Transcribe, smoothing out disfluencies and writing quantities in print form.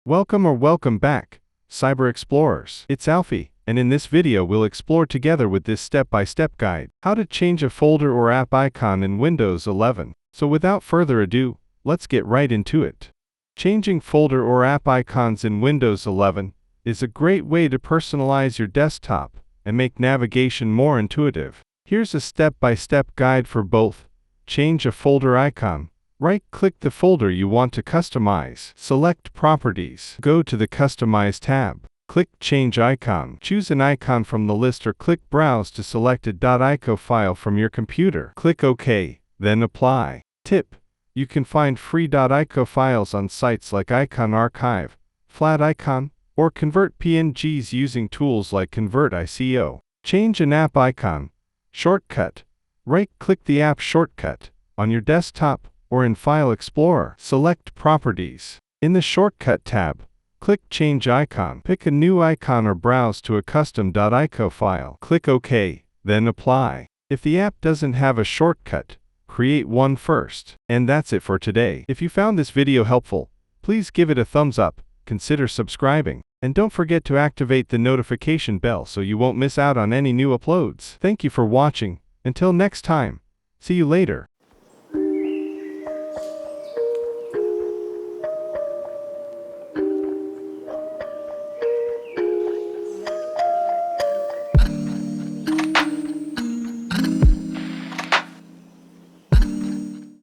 Welcome back, Cyber Explorers. It's Alfie, and in this video we'll explore together with this step-by-step guide, how to change a folder or app icon in Windows 11. So without further ado, let's get right into it. Changing folder or app icons in Windows 11 is a great way to personalize your desktop and make navigation more intuitive. Here's a step-by-step guide for both. Change a folder icon. Right-click the folder you want to customize. Select Properties. Go to the Customize tab. Click Change Icon. Choose an icon from the list or click Browse to select a .ico file from your computer. Click OK, then Apply. Tip: you can find free .ico files on sites like Icon Archive, Flat Icon, or Convert PNGs using tools like ConvertICO. Change an app icon. Shortcut. Right-click the app shortcut on your desktop or in File Explorer. Select Properties. In the Shortcut tab, click Change Icon. Pick a new icon or browse to a custom .ico file. Click OK, then Apply. If the app doesn't have a shortcut, create one first. And that's it for today. If you found this video helpful, please give it a thumbs up, consider subscribing, and don't forget to activate the notification bell so you won't miss out on any new uploads. Thank you for watching. Until next time, see you later.